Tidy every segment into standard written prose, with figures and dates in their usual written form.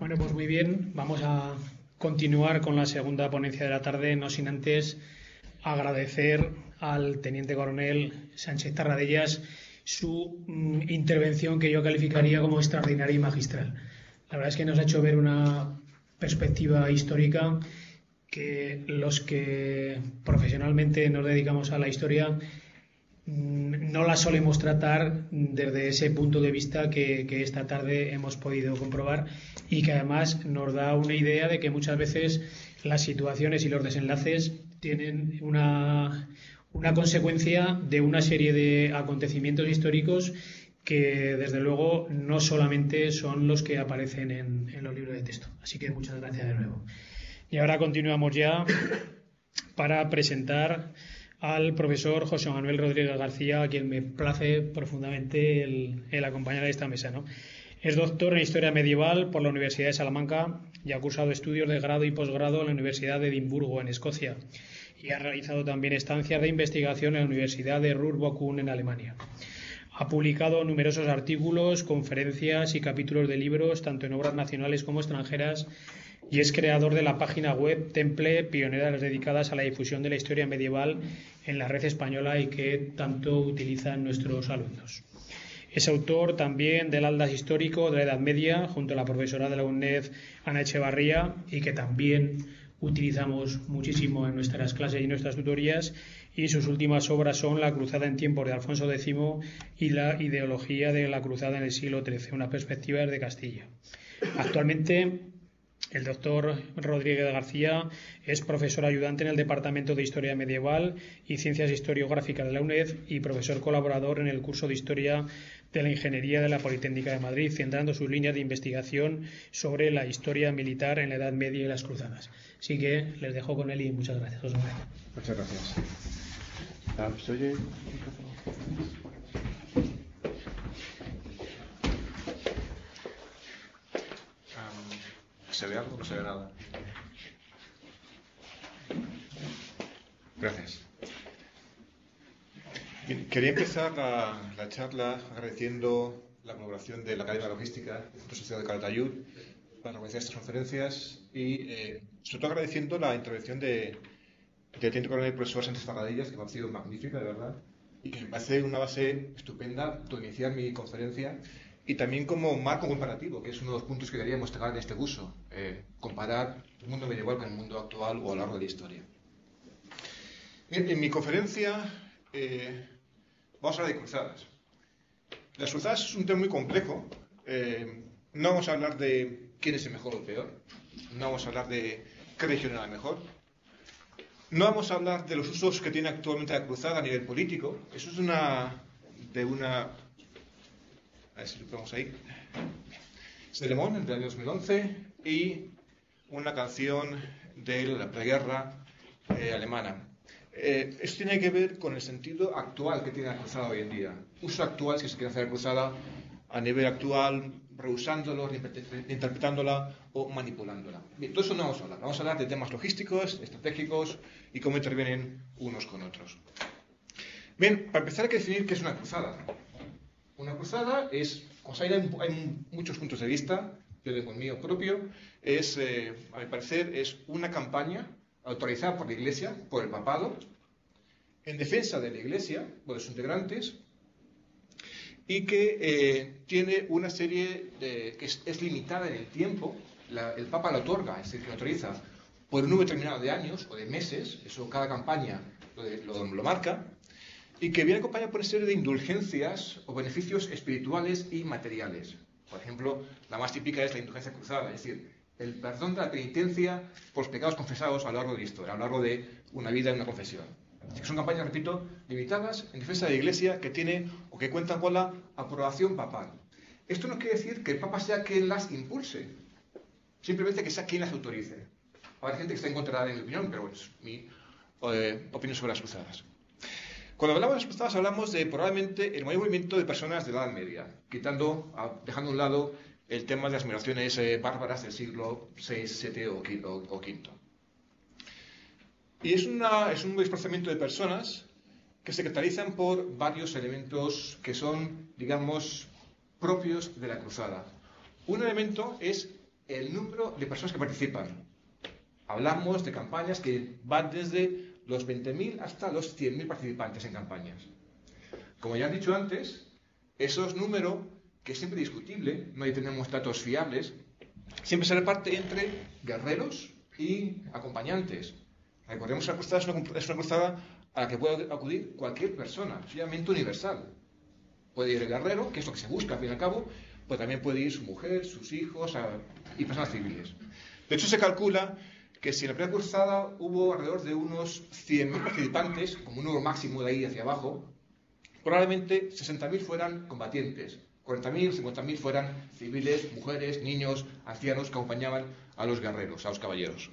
Bueno, pues muy bien, vamos a continuar con la segunda ponencia de la tarde, no sin antes agradecer al teniente coronel Sánchez Tarradellas su intervención, que yo calificaría como extraordinaria y magistral. La verdad es que nos ha hecho ver una perspectiva histórica que los que profesionalmente nos dedicamos a la historia no la solemos tratar desde ese punto de vista que esta tarde hemos podido comprobar, y que además nos da una idea de que muchas veces las situaciones y los desenlaces tienen una consecuencia de una serie de acontecimientos históricos que desde luego no solamente son los que aparecen en los libros de texto. Así que muchas gracias de nuevo. Y ahora continuamos ya para presentar al profesor José Manuel Rodríguez García, a quien me place profundamente el acompañar a esta mesa, ¿no? Es doctor en Historia Medieval por la Universidad de Salamanca y ha cursado estudios de grado y posgrado en la Universidad de Edimburgo, en Escocia, y ha realizado también estancias de investigación en la Universidad de Ruhr-Bochum, en Alemania. Ha publicado numerosos artículos, conferencias y capítulos de libros, tanto en obras nacionales como extranjeras, y es creador de la página web Temple, pioneras dedicadas a la difusión de la historia medieval en la red española y que tanto utilizan nuestros alumnos. Es autor también del Atlas Histórico de la Edad Media, junto a la profesora de la UNED, Ana Echevarría, y que también utilizamos muchísimo en nuestras clases y nuestras tutorías, y sus últimas obras son La cruzada en tiempos de Alfonso X y La ideología de la cruzada en el siglo XIII, una perspectiva desde Castilla. Actualmente, el doctor Rodríguez García es profesor ayudante en el Departamento de Historia Medieval y Ciencias Historiográficas de la UNED y profesor colaborador en el curso de Historia de la Ingeniería de la Politécnica de Madrid, centrando sus líneas de investigación sobre la historia militar en la Edad Media y las cruzadas. Así que les dejo con él y muchas gracias. Muchas gracias. ¿Se oye? ¿Se ve algo o no se ve nada? Gracias. Bien, quería empezar la charla agradeciendo la colaboración de la Academia de Logística del Centro Social de Calatayud para organizar estas conferencias y sobre todo agradeciendo la intervención del teniente coronel profesor Sánchez Tarradellas, que me ha parecido magnífica, de verdad, y que me parece una base estupenda para iniciar mi conferencia. Y también como marco comparativo, que es uno de los puntos que deberíamos tratar en este curso, comparar el mundo medieval con el mundo actual o a lo largo de la historia. Bien, en mi conferencia vamos a hablar de cruzadas. Las cruzadas es un tema muy complejo. No vamos a hablar de quién es el mejor o el peor. No vamos a hablar de qué región era la mejor. No vamos a hablar de los usos que tiene actualmente la cruzada a nivel político. Eso es a ver si lo ponemos ahí. Es de Le Monde, del año 2011, y una canción de la preguerra alemana. Esto tiene que ver con el sentido actual que tiene la cruzada hoy en día. Uso actual, si se quiere hacer la cruzada a nivel actual, rehusándolo, interpretándola o manipulándola. Bien, todo eso no vamos a hablar. Vamos a hablar de temas logísticos, estratégicos y cómo intervienen unos con otros. Bien, para empezar hay que definir qué es una cruzada. Una cruzada es, hay muchos puntos de vista, yo tengo el mío propio, a mi parecer, es una campaña autorizada por la Iglesia, por el papado, en defensa de la Iglesia, o de sus integrantes, y que tiene una serie que es limitada en el tiempo. El Papa la otorga, es decir, que la autoriza por un número determinado de años o de meses, eso cada campaña lo marca, y que viene acompañada por una serie de indulgencias o beneficios espirituales y materiales. Por ejemplo, la más típica es la indulgencia cruzada, es decir, el perdón de la penitencia por los pecados confesados a lo largo de la historia, a lo largo de una vida en una confesión. Así que son campañas, repito, limitadas en defensa de la Iglesia que tiene o que cuentan con la aprobación papal. Esto no quiere decir que el Papa sea quien las impulse, simplemente que sea quien las autorice. Habrá gente que está en contra de mi opinión, pero es mi opinión sobre las cruzadas. Cuando hablamos de las cruzadas hablamos de probablemente el mayor movimiento de personas de la Edad Media, dejando a un lado el tema de las migraciones bárbaras del siglo VI, VII o V. Y es un desplazamiento de personas que se caracterizan por varios elementos que son, digamos, propios de la cruzada. Un elemento es el número de personas que participan. Hablamos de campañas que van desde los 20.000 hasta los 100.000 participantes en campañas. Como ya he dicho antes, esos números, que es siempre discutible, no tenemos datos fiables, siempre se reparte entre guerreros y acompañantes. Recordemos que una cruzada es una cruzada a la que puede acudir cualquier persona, es llamamiento universal. Puede ir el guerrero, que es lo que se busca al fin y al cabo, pero también puede ir su mujer, sus hijos y personas civiles. De hecho, se calcula que si en la primera cruzada hubo alrededor de unos 100.000 participantes, como un número máximo de ahí hacia abajo, probablemente 60.000 fueran combatientes, 40.000 o 50.000 fueran civiles, mujeres, niños, ancianos que acompañaban a los guerreros, a los caballeros.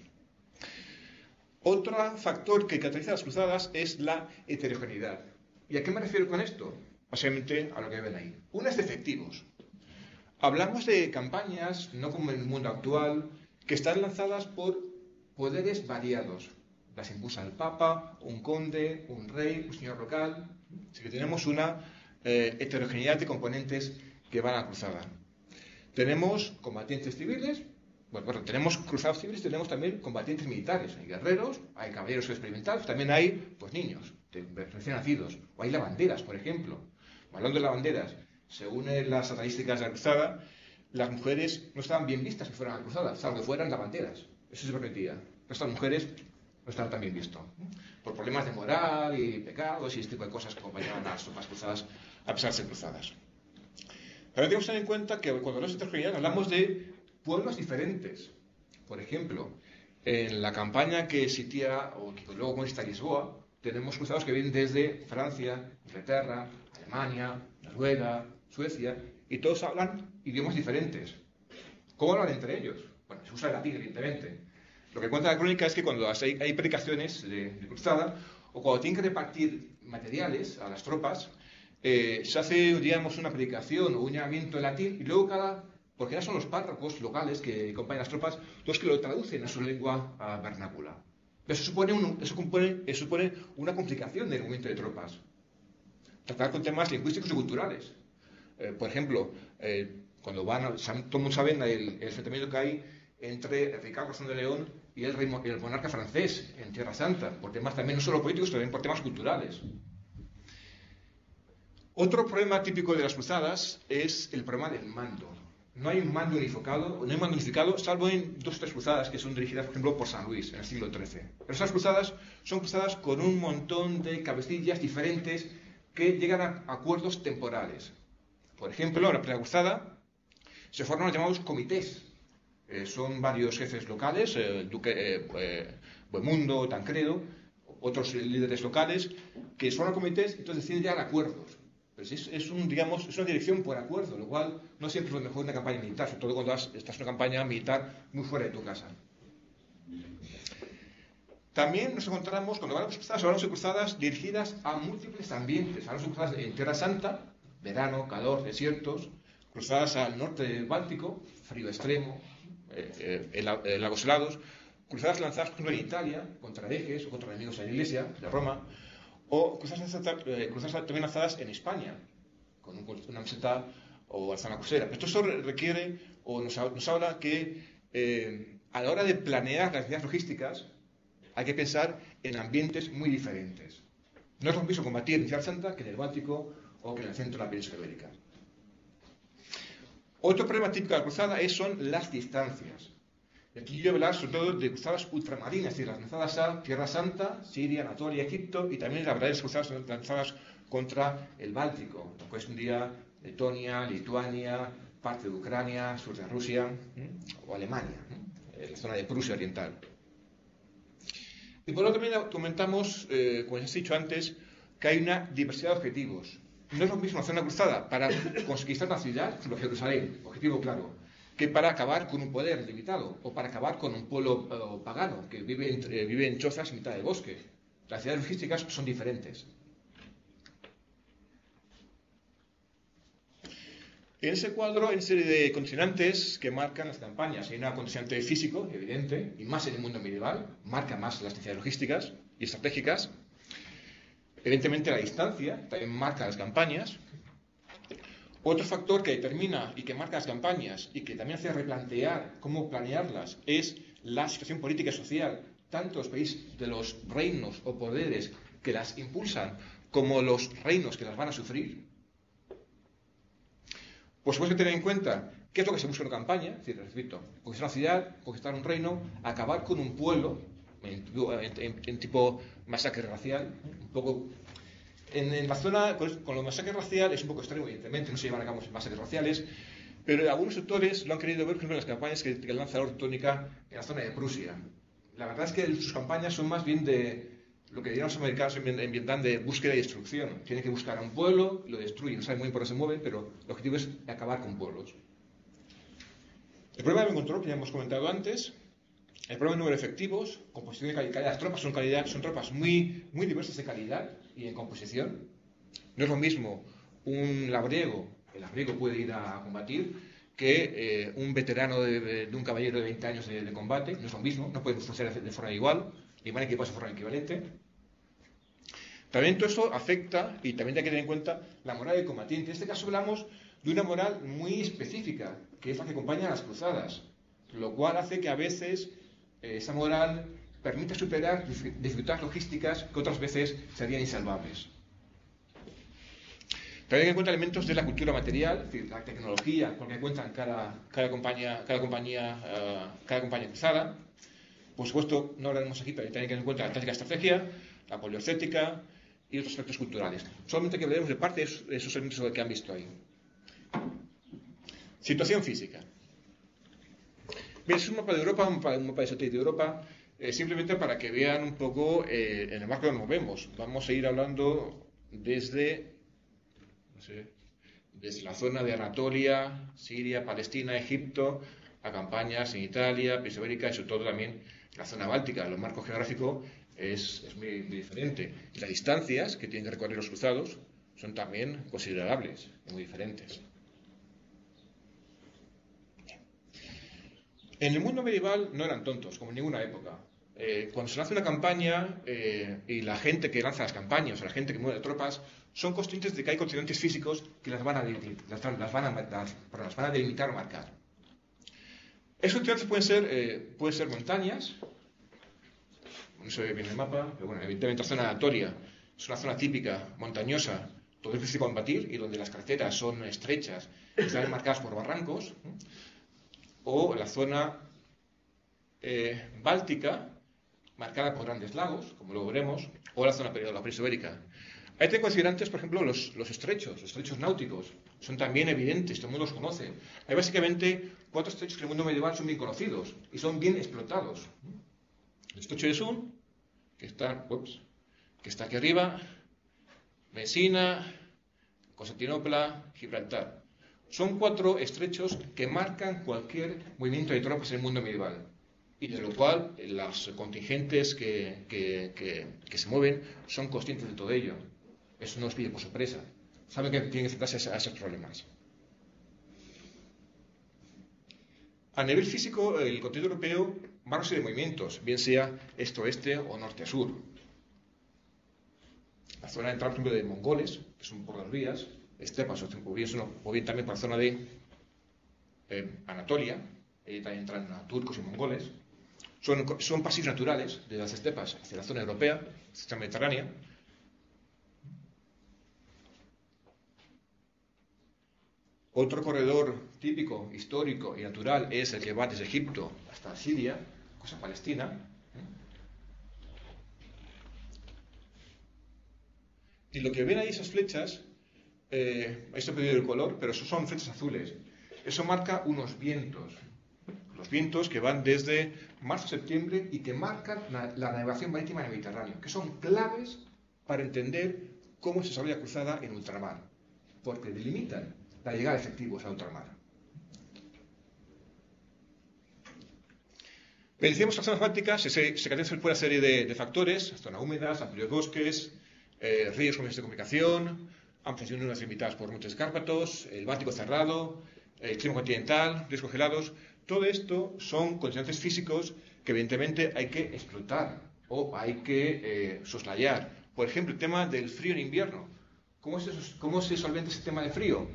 Otro factor que caracteriza las cruzadas es la heterogeneidad. ¿Y a qué me refiero con esto? Básicamente a lo que ven ahí. Una es de efectivos. Hablamos de campañas, no como en el mundo actual, que están lanzadas por poderes variados. Las impulsa el Papa, un conde, un rey, un señor local. Así que tenemos una heterogeneidad de componentes que van a la cruzada. Tenemos combatientes civiles. Bueno, tenemos cruzados civiles, tenemos también combatientes militares. Hay guerreros, hay caballeros experimentados, también hay niños, recién nacidos. O hay lavanderas, por ejemplo. Hablando de lavanderas, según las estadísticas de la cruzada, las mujeres no estaban bien vistas que fueran a la cruzada, salvo que fueran lavanderas. Eso se permitía. Pero estas mujeres no estaban tan bien vistas. Por problemas de moral y pecados y este tipo de cosas que acompañaban a las tropas cruzadas, a pesar de ser cruzadas. Pero tenemos que tener en cuenta que cuando hablamos de heterogeneidad hablamos de pueblos diferentes. Por ejemplo, en la campaña que sitía, o que luego conquista Lisboa, tenemos cruzados que vienen desde Francia, Inglaterra, Alemania, Noruega, Suecia, y todos hablan idiomas diferentes. ¿Cómo hablan entre ellos? Bueno, se usa el latín, evidentemente. Lo que cuenta la crónica es que cuando hay predicaciones de cruzada, o cuando tienen que repartir materiales a las tropas, se hace, digamos, una predicación o un llamamiento en latín, y luego porque ya son los párrocos locales que acompañan a las tropas los que lo traducen a su lengua vernácula. Eso supone una complicación del movimiento de tropas. Tratar con temas lingüísticos y culturales. Por ejemplo, cuando todo el mundo sabe el enfrentamiento que hay entre Ricardo Corazón de León y el monarca francés en Tierra Santa, por temas también no solo políticos, sino también por temas culturales. Otro problema típico de las cruzadas es el problema del mando. No hay un mando unificado, salvo en 2 o 3 cruzadas que son dirigidas, por ejemplo, por San Luis en el siglo XIII. Pero esas cruzadas son cruzadas con un montón de cabecillas diferentes que llegan a acuerdos temporales. Por ejemplo, en la primera cruzada se forman los llamados comités. Son varios jefes locales, el duque Bohemundo, Tancredo, otros líderes locales, que forman comités y entonces deciden llegar a acuerdos. Pues es una dirección por acuerdo, lo cual no siempre es lo mejor en una campaña militar, sobre todo cuando estás en una campaña militar muy fuera de tu casa. También nos encontramos, cuando hablamos de cruzadas dirigidas a múltiples ambientes. Hablamos de cruzadas en Tierra Santa, verano, calor, desiertos, cruzadas al norte del Báltico, frío extremo, lagos helados, cruzadas lanzadas, por ejemplo, en Italia, contra herejes o contra enemigos de la Iglesia, de Roma, o cruzadas también lanzadas en España, con una meseta o alzada crucera. Pero esto requiere, o nos habla que a la hora de planear las actividades logísticas, hay que pensar en ambientes muy diferentes. No es lo mismo combatir en Tierra Santa que en el Báltico o que en el centro de la península ibérica. Otro problema típico de la cruzada son las distancias. Aquí yo voy a hablar sobre todo de cruzadas ultramarinas, es decir, las lanzadas a Tierra Santa, Siria, Anatolia, Egipto, y también las verdaderas cruzadas lanzadas contra el Báltico, lo que es un día Letonia, Lituania, parte de Ucrania, sur de Rusia, o Alemania, la zona de Prusia Oriental. Y por otro lado comentamos, como ya he dicho antes, que hay una diversidad de objetivos. No es lo mismo hacer una cruzada para conquistar una ciudad, por ejemplo Jerusalén, objetivo claro, que para acabar con un poder limitado o para acabar con un pueblo pagano que vive en chozas en mitad del bosque. Las ciudades logísticas son diferentes. En ese cuadro hay una serie de condicionantes que marcan las campañas. Hay una condicionante físico, evidente, y más en el mundo medieval, marca más las necesidades logísticas y estratégicas. Evidentemente la distancia también marca las campañas. Otro factor que determina y que marca las campañas y que también hace replantear cómo planearlas es la situación política y social, tanto los países de los reinos o poderes que las impulsan como los reinos que las van a sufrir. Por supuesto, tener en cuenta qué es lo que se busca en una campaña, es decir, repito, conquistar una ciudad, conquistar un reino, acabar con un pueblo, en tipo masacre racial, un poco. En la zona, con los masacres raciales es un poco extremo, evidentemente, no se llevan a cabo masacres raciales, pero algunos sectores lo han querido ver, por ejemplo, en las campañas que lanza la Orden Teutónica en la zona de Prusia. La verdad es que sus campañas son más bien de lo que dirían los americanos en Vietnam, de búsqueda y destrucción. Tienen que buscar a un pueblo, lo destruyen, no saben muy bien por qué se mueven, pero el objetivo es acabar con pueblos. El problema del control, que ya hemos comentado antes, el problema del número de efectivos, composición de calidad. Las tropas son tropas muy diversas de calidad y en composición. No es lo mismo un labriego, el labriego puede ir a combatir, que un veterano de un caballero de 20 años de combate. No es lo mismo, no pueden funcionar de forma igual, ni van equipados de forma equivalente. También todo eso afecta, y también hay que tener en cuenta, la moral del combatiente. En este caso hablamos de una moral muy específica, que es la que acompaña a las cruzadas, lo cual hace que a veces esa moral permita superar dificultades logísticas que otras veces serían insalvables. También hay en cuenta elementos de la cultura material, es decir, la tecnología con la que cuentan cada compañía cruzada. Por supuesto, no hablaremos aquí, pero hay que tener en cuenta la táctica estrategia, la poliocética y otros aspectos culturales. Solamente que hablaremos de parte de esos elementos que han visto ahí. Situación física. Bien, es un mapa de Europa, un mapa de satélite de Europa, simplemente para que vean un poco en el marco donde nos movemos. Vamos a ir hablando desde la zona de Anatolia, Siria, Palestina, Egipto, a campañas en Italia, península ibérica y sobre todo también la zona báltica. El marco geográfico es muy diferente. Y las distancias que tienen que recorrer los cruzados son también considerables y muy diferentes. En el mundo medieval no eran tontos, como en ninguna época. Cuando se lanza una campaña y la gente que lanza las campañas, o la gente que mueve tropas, son conscientes de que hay condicionantes físicos que las van a delimitar o marcar. Esos condicionantes pueden ser montañas, no se ve bien el mapa, pero bueno, evidentemente la zona de Anatolia es una zona típica, montañosa, todo es difícil combatir y donde las carreteras son estrechas y están marcadas por barrancos. O la zona báltica, marcada por grandes lagos, como luego veremos, o la zona de la península ibérica. Hay que considerar antes, por ejemplo, los estrechos náuticos. Son también evidentes, todo el mundo los conoce. Hay básicamente 4 estrechos que en el mundo medieval son bien conocidos y son bien explotados. El estrecho de Sun, que está aquí arriba, Mesina, Constantinopla, Gibraltar. Son 4 estrechos que marcan cualquier movimiento de tropas en el mundo medieval y de lo cual los contingentes que se mueven son conscientes de todo ello. Eso no los pide por sorpresa. Saben que tienen que enfrentarse a esos problemas. A nivel físico, el continente europeo va a una serie de movimientos, bien sea este-oeste o norte-sur. La zona de entrada, por ejemplo, de mongoles, que son por las vías, estepas, o bien también por la zona de Anatolia, también entran turcos y mongoles. Son pasillos naturales de las estepas hacia la zona europea, hacia la Mediterránea. Otro corredor típico, histórico y natural es el que va desde Egipto hasta Siria, cosa Palestina. Y lo que ven ahí, esas flechas, esto he pedido el color, pero eso son flechas azules. Eso marca unos vientos. Los vientos que van desde marzo a septiembre y que marcan la navegación marítima en el Mediterráneo, que son claves para entender cómo se desarrolla cruzada en ultramar, porque delimitan la llegada de efectivos a ultramar. Decíamos que las zonas bálticas se caracterizan por una serie de factores: zonas húmedas, amplios bosques, ríos con de comunicación, ampliación de unas limitadas por montes escárpatos, el Báltico cerrado, el clima continental, ríos congelados. Todo esto son condicionantes físicos que evidentemente hay que explotar o hay que soslayar. Por ejemplo, el tema del frío en invierno. ¿Cómo se solventa ese tema de frío?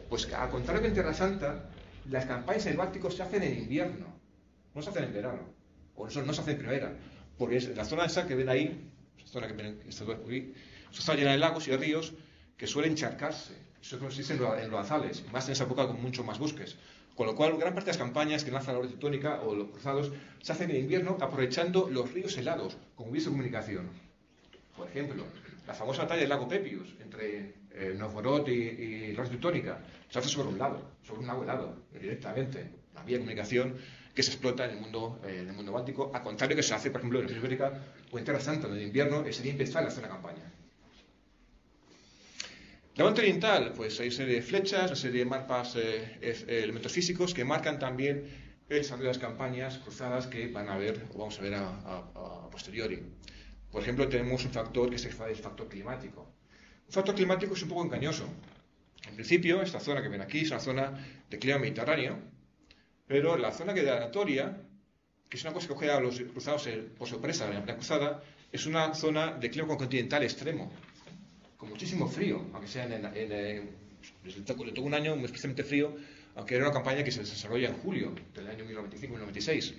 Pues al contrario que en Tierra Santa, las campañas en el Báltico se hacen en invierno, no se hacen en verano, o no se hacen en primavera, porque es la zona esa que ven ahí, esa zona que ven aquí, está llena de lagos y de ríos que suelen encharcarse. Eso consiste en lodazales, más en esa época con mucho más bosques. Con lo cual, gran parte de las campañas que lanzan la Orden Teutónica o los cruzados se hacen en invierno aprovechando los ríos helados como vías de comunicación. Por ejemplo, la famosa batalla del lago Pepius entre Novgorod y la Orden Teutónica se hace sobre un lago helado, directamente. Una vía de comunicación que se explota en el mundo báltico, a contrario que se hace, por ejemplo, en la Península Ibérica o en Tierra Santa, donde en invierno sería impensable hacer una campaña. Levante oriental, pues hay una serie de flechas, una serie de mapas, elementos físicos que marcan también el desarrollo de las campañas cruzadas que van a ver, o vamos a ver a posteriori. Por ejemplo, tenemos un factor que es el factor climático. Un factor climático es un poco engañoso. En principio, esta zona que ven aquí es una zona de clima mediterráneo, pero la zona que de Anatolia, que es una cosa que coge a los cruzados por sorpresa en la cruzada, es una zona de clima continental extremo, con muchísimo frío, aunque sea le tocó un año muy especialmente frío, aunque era una campaña que se desarrolla en julio del año 1095-1096.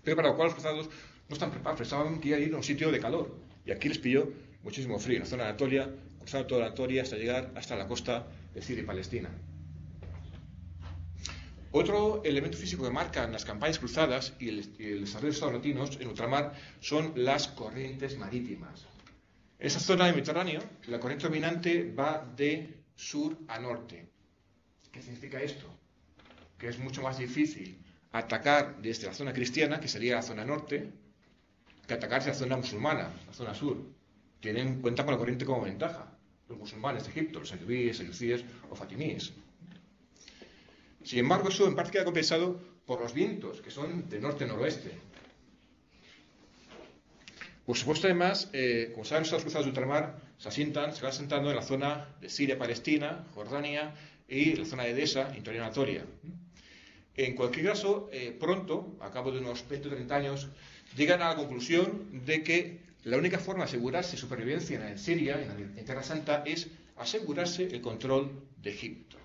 Pero para lo cual los cruzados no están preparados, pensaban que iban a ir a un sitio de calor, y aquí les pilló muchísimo frío, en la zona de Anatolia, cruzando toda Anatolia hasta llegar hasta la costa de Siria y Palestina. Otro elemento físico que marcan las campañas cruzadas y el desarrollo de estados latinos en ultramar son las corrientes marítimas. En esa zona del Mediterráneo, la corriente dominante va de sur a norte. ¿Qué significa esto? Que es mucho más difícil atacar desde la zona cristiana, que sería la zona norte, que atacar desde la zona musulmana, la zona sur. Tienen en cuenta con la corriente como ventaja los musulmanes de Egipto, los ayubíes, selyúcides o fatimíes. Sin embargo, eso en parte queda compensado por los vientos, que son de norte-noroeste. Por supuesto, además, como saben, los estados cruzados de ultramar se van asentando en la zona de Siria, Palestina, Jordania y la zona de Edesa, Interior Anatolia. En cualquier caso, pronto, a cabo de unos 20 o 30 años, llegan a la conclusión de que la única forma de asegurarse supervivencia en Siria, en Tierra Santa, es asegurarse el control de Egipto.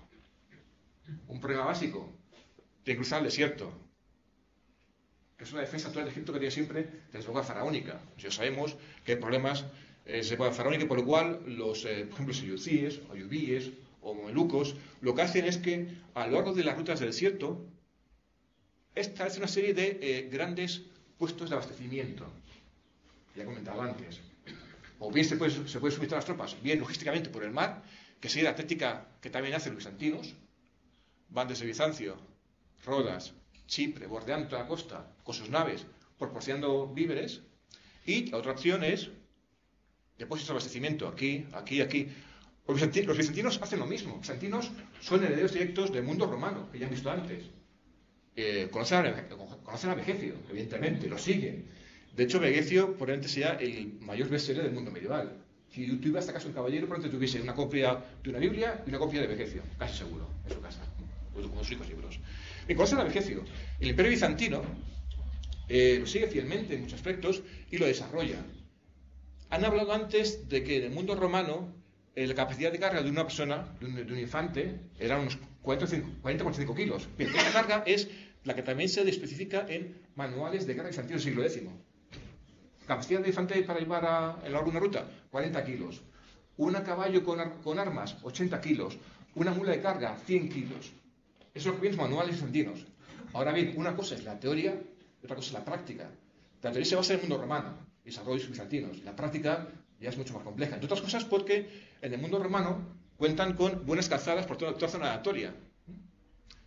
Un problema básico de cruzar el desierto, que es una defensa natural de Egipto que tiene siempre desde la época faraónica. Ya sabemos que hay problemas de época faraónica, por lo cual los, por ejemplo, selyúcides, ayubíes o mamelucos, lo que hacen es que a lo largo de las rutas del desierto establecen una serie de grandes puestos de abastecimiento. Ya he comentado antes. O bien se puede suministrar a las tropas, bien logísticamente por el mar, que sería la táctica que también hacen los bizantinos. Van desde Bizancio, Rodas, Chipre, bordeando toda la costa con sus naves, proporcionando víveres. Y la otra opción es depósitos de abastecimiento, aquí, aquí, aquí. Los bizantinos hacen lo mismo. Los bizantinos son herederos directos del mundo romano, que ya han visto antes. Conocen a Vegecio, evidentemente, lo siguen. De hecho, Vegecio probablemente sea el mayor bestseller del mundo medieval. Si tú ibas a casa de un caballero, probablemente tuviese una copia de una Biblia y una copia de Vegecio, casi seguro, en su casa, como los únicos libros. Y conocen a Vegecio. El Imperio Bizantino lo sigue fielmente en muchos aspectos y lo desarrolla. Han hablado antes de que en el mundo romano la capacidad de carga de una persona, de un infante, era unos 40-45 kilos. Bien, esta carga es la que también se especifica en manuales de guerra bizantinos del siglo X. Capacidad de infante para llevar en alguna ruta, 40 kilos. Un caballo con armas, 80 kilos. Una mula de carga, 100 kilos. Eso es lo que vienen los manuales bizantinos. Ahora bien, una cosa es la teoría y otra cosa es la práctica. La teoría se basa en el mundo romano, desarrollos bizantinos. La práctica ya es mucho más compleja. Entre otras cosas porque en el mundo romano cuentan con buenas calzadas por toda la zona de Anatolia,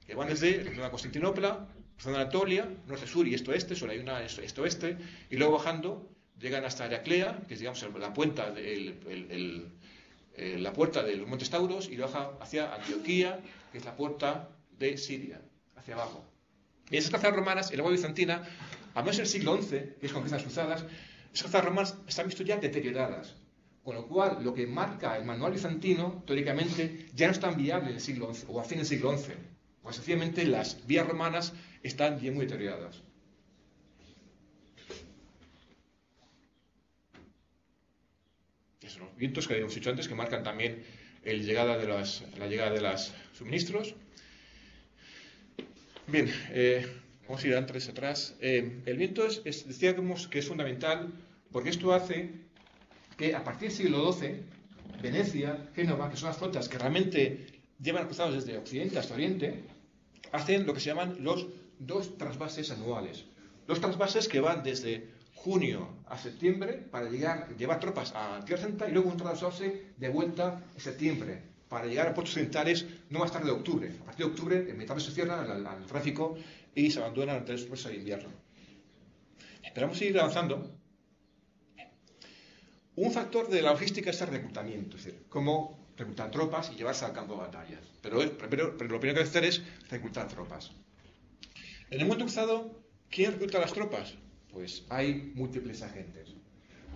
que van desde la Constantinopla, zona de Anatolia, norte-sur y este-oeste, solo hay una este-oeste, y luego bajando llegan hasta Heraclea, que es digamos la puerta de los Montes Tauros, y baja hacia Antioquía, que es la puerta de Siria, hacia abajo. Y esas calzadas romanas, el agua bizantina, a menos en el siglo XI, que es cuando empiezan las cruzadas, esas calzadas romanas están visto ya deterioradas. Con lo cual, lo que marca el manual bizantino, teóricamente, ya no es tan viable en el siglo XI, o a fin del siglo XI. Pues sencillamente las vías romanas están bien muy deterioradas. Esos son los vientos que habíamos dicho antes, que marcan también la llegada de los suministros. Bien, vamos a ir antes atrás. El viento decíamos que es fundamental porque esto hace que a partir del siglo XII, Venecia, Génova, que son las flotas que realmente llevan cruzados desde Occidente hasta Oriente, hacen lo que se llaman los 2 trasvases anuales. 2 trasvases que van desde junio a septiembre para llevar tropas a Tierra Santa y luego un trasvase de vuelta en septiembre para llegar a puertos occidentales no más tarde de octubre. A partir de octubre, en mitad se cierra al tráfico y se abandonan antes después del invierno. Pero vamos a ir avanzando. Un factor de la logística es el reclutamiento, es decir, cómo reclutar tropas y llevarse al campo de batalla. Pero lo primero que hay que hacer es reclutar tropas. En el mundo cruzado, ¿quién recluta las tropas? Pues hay múltiples agentes.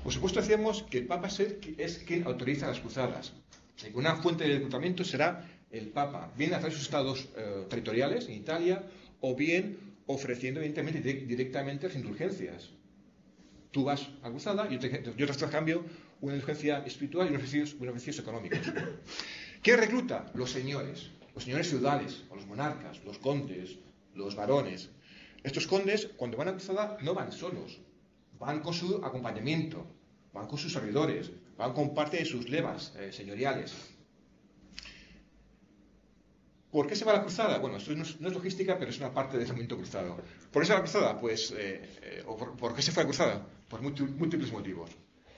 Por supuesto, decíamos que el Papa es quien autoriza las cruzadas. Una fuente de reclutamiento será el Papa, bien a través de sus estados territoriales en Italia, o bien ofreciendo evidentemente directamente las indulgencias. Tú vas a cruzada y yo te cambio una indulgencia espiritual y unos beneficios económicos. ¿Quién recluta? Los señores feudales, o los monarcas, los condes, los varones. Estos condes, cuando van a cruzada, no van solos, van con su acompañamiento, van con sus servidores, van con parte de sus levas señoriales. ¿Por qué se va a la cruzada? Bueno, esto no es logística, pero es una parte del movimiento cruzado. ¿Por qué se va a la cruzada? Pues, ¿por qué se fue a la cruzada? Por múltiples motivos.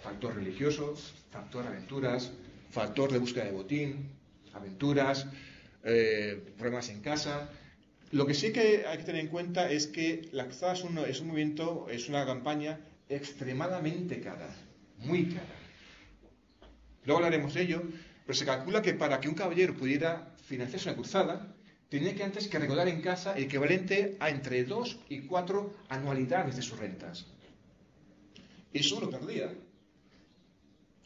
Factor religioso, factor aventuras, factor de búsqueda de botín, aventuras, problemas en casa. Lo que sí que hay que tener en cuenta es que la cruzada es un movimiento, es una campaña extremadamente cara, muy cara. Luego hablaremos de ello, pero se calcula que para que un caballero pudiera financiarse una cruzada, tenía que antes que recaudar en casa el equivalente a entre 2 y 4 anualidades de sus rentas. Eso lo perdía.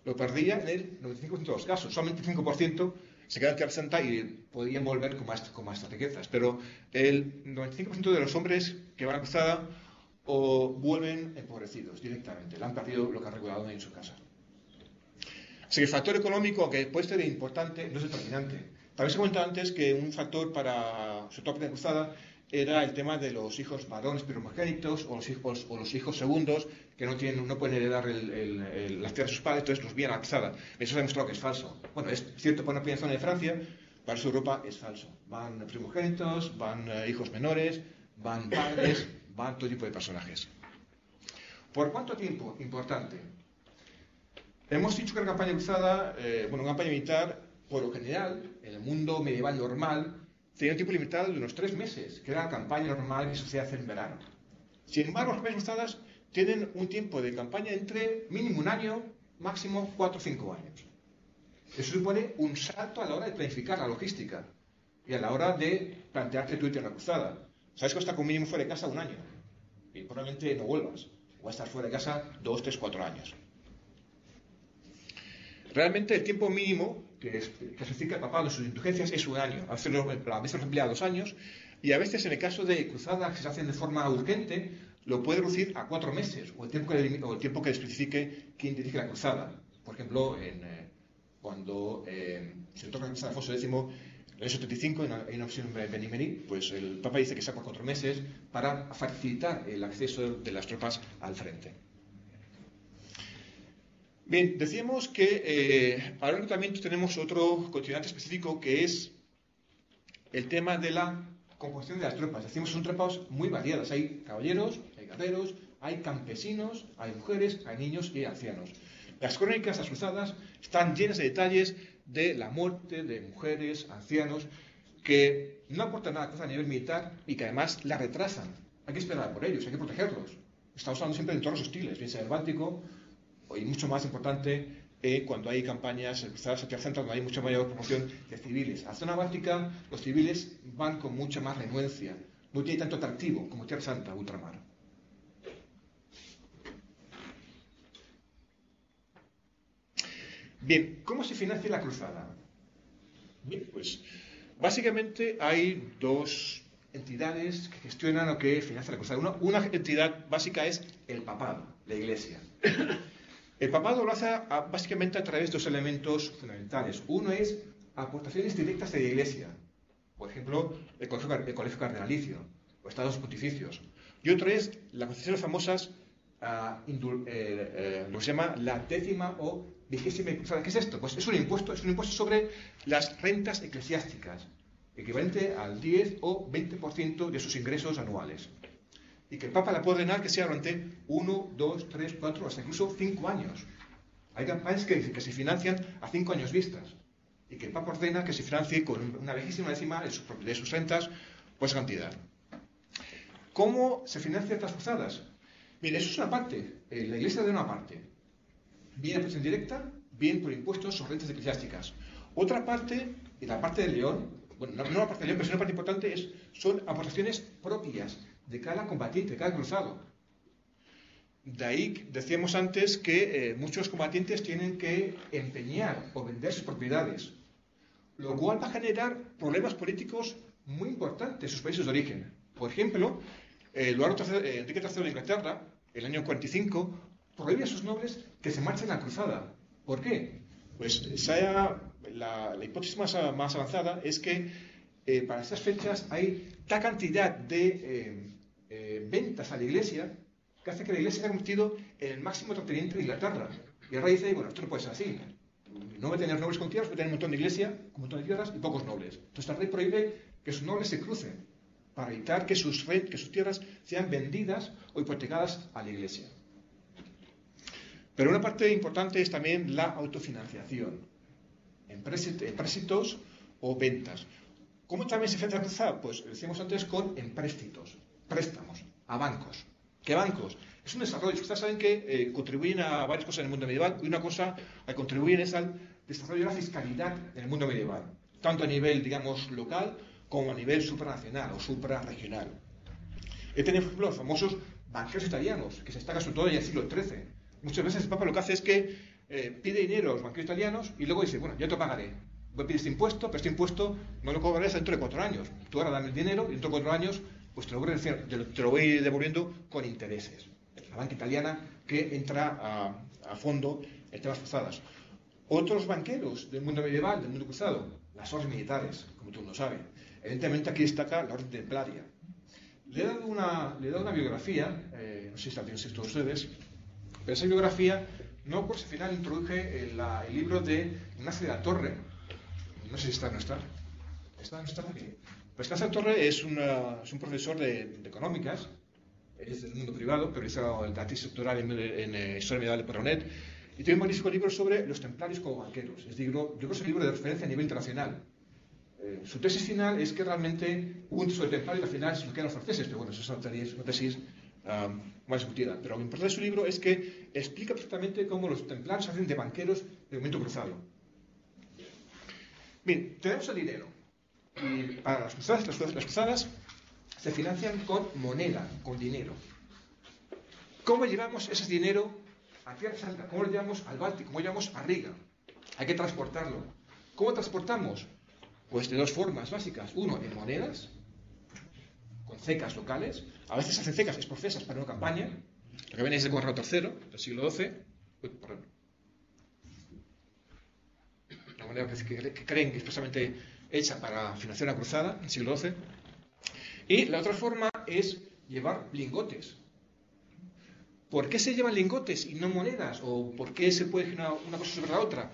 Lo perdía en el 95% de los casos. Solamente el 5% se quedaba en Tierra Santa y podían volver con más riquezas. Pero el 95% de los hombres que van a cruzada o vuelven empobrecidos directamente. Le han perdido lo que han recaudado en su casa. Así que el factor económico, aunque puede ser importante, no es determinante. También se comentaba antes que un factor para su top de cruzada era el tema de los hijos varones primogénitos o los hijos segundos que no pueden heredar las tierras de sus padres, entonces los envían a la cruzada. Eso se ha demostrado que es falso. Bueno, es cierto para una pequeña zona de Francia, para su Europa es falso. Van primogénitos, van hijos menores, van padres, van todo tipo de personajes. ¿Por cuánto tiempo? Importante. Hemos dicho que la campaña cruzada, una campaña militar, por lo general, en el mundo medieval normal, tenía un tiempo limitado de unos 3 meses, que era la campaña normal que se hacía hacer en verano. Sin embargo, las campañas cruzadas tienen un tiempo de campaña entre mínimo 1 año, máximo 4 o 5 años. Eso supone un salto a la hora de planificar la logística y a la hora de plantearte tu la cruzada. Sabes que vas a estar con mínimo fuera de casa 1 año y probablemente no vuelvas. O vas a estar fuera de casa 2, 3, 4 años. Realmente el tiempo mínimo que clasifica el papado en sus indulgencias es 1 año. A veces lo emplea 2 años y a veces en el caso de cruzadas que se hacen de forma urgente lo puede reducir a 4 meses o el tiempo que especifique quién dirige la cruzada. Por ejemplo, cuando se toca la cruzada de Alfonso X en el año 75, hay una opción en Benimení, pues el Papa dice que sea por 4 meses para facilitar el acceso de las tropas al frente. Bien, decíamos que para el reclutamiento tenemos otro condicionante específico que es el tema de la composición de las tropas. Decimos que son tropas muy variadas. Hay caballeros, hay guerreros, hay campesinos, hay mujeres, hay niños y hay ancianos. Las crónicas, las cruzadas, están llenas de detalles de la muerte de mujeres, ancianos, que no aportan nada a nivel militar y que además la retrasan. Hay que esperar por ellos, hay que protegerlos. Estamos hablando siempre de entornos hostiles, bien sea el Báltico, y mucho más importante cuando hay campañas cruzadas hacia el centro, donde hay mucha mayor proporción de civiles. A la zona báltica, los civiles van con mucha más renuencia. No tiene tanto atractivo como Tierra Santa, ultramar. Bien, ¿cómo se financia la cruzada? Bien, pues básicamente hay 2 entidades que gestionan o que financian la cruzada. Una entidad básica es el papado, la Iglesia. El papado lo hace básicamente a través de 2 elementos fundamentales. Uno es aportaciones directas de la Iglesia. Por ejemplo, el Colegio Cardenalicio, o Estados Pontificios. Y otro es las concesiones famosas, lo que se llama la 10ª o 20ª cruzada. ¿Qué es esto? Pues es un impuesto sobre las rentas eclesiásticas, equivalente al 10 o 20% de sus ingresos anuales. Y que el Papa la puede ordenar que sea durante 1, 2, 3, 4, hasta incluso 5 años. Hay campañas que se financian a 5 años vistas. Y que el Papa ordena que se financie con una 20ª de sus rentas, pues cantidad. ¿Cómo se financian estas cruzadas? Bien, eso es una parte. La Iglesia da una parte. Bien por presión directa, bien por impuestos sobre rentas eclesiásticas. Otra parte, y la parte del león, bueno, no la parte del león, pero sí una parte importante, son aportaciones propias de cada combatiente, de cada cruzado. De ahí decíamos antes que muchos combatientes tienen que empeñar o vender sus propiedades, lo cual va a generar problemas políticos muy importantes en sus países de origen. Por ejemplo, Enrique III de Inglaterra, en el año 45, prohíbe a sus nobles que se marchen a la cruzada. ¿Por qué? Pues la hipótesis más avanzada es que para estas fechas hay tal cantidad de ventas a la Iglesia que hace que la Iglesia se haya convertido en el máximo terrateniente de Inglaterra. Y ahora dice, bueno, esto no puede ser así. No va a tener nobles con tierras, va a tener un montón de iglesia, un montón de tierras y pocos nobles. Entonces el rey prohíbe que sus nobles se crucen para evitar que sus tierras sean vendidas o hipotecadas a la Iglesia. Pero una parte importante es también la autofinanciación, en préstitos o ventas. ¿Cómo también se financia la cruzada? Pues decíamos antes con empréstitos, préstamos, a bancos. ¿Qué bancos? Es un desarrollo. Ustedes saben que contribuyen a varias cosas en el mundo medieval y una cosa que contribuyen es al desarrollo de la fiscalidad en el mundo medieval, tanto a nivel, digamos, local como a nivel supranacional o suprarregional. He tenido, por ejemplo, los famosos banqueros italianos, que se destacan sobre todo en el siglo XIII. Muchas veces el Papa lo que hace es que pide dinero a los banqueros italianos y luego dice, bueno, yo te pagaré. Voy a pedir este impuesto, pero este impuesto no lo cobrarás dentro de 4 años. Tú ahora dame el dinero y dentro de 4 años pues te lo voy devolviendo con intereses. La banca italiana que entra a fondo en temas cruzadas. Otros banqueros del mundo medieval, del mundo cruzado, las órdenes militares, como todo el mundo sabe. Evidentemente aquí destaca la orden templaria. Le he dado una biografía, no sé si la tienen todos ustedes, pero esa biografía no por si al final introduje el libro de Ignacio de la Torre. No sé si está o no está. ¿Está o no está? Pues Ignacio de la Torre es un profesor de económicas, es del mundo privado, pero hizo la tesis doctoral en Historia Medieval de Poronet, y tiene un magnífico libro sobre los templarios como banqueros. Es decir, yo creo que es un libro de referencia a nivel internacional. Su tesis final es que realmente hubo un uso de templarios y al final se lo quedan los franceses, pero bueno, eso es una tesis más discutida. Pero lo importante de su libro es que explica perfectamente cómo los templarios hacen de banqueros del movimiento cruzado. Bien, tenemos el dinero. Y para las cruzadas se financian con moneda, con dinero. ¿Cómo llevamos ese dinero a Tierra Santa? ¿Cómo lo llevamos al Báltico? ¿Cómo lo llevamos a Riga? Hay que transportarlo. ¿Cómo transportamos? Pues de 2 formas básicas. Uno, en monedas, con cecas locales. A veces se hacen cecas escocesas para una campaña. Lo que ven es el Conrado III, del siglo XII. Una moneda que creen que es precisamente hecha para financiar una cruzada, en el siglo XII. Y la otra forma es llevar lingotes. ¿Por qué se llevan lingotes y no monedas? ¿O por qué se puede generar una cosa sobre la otra?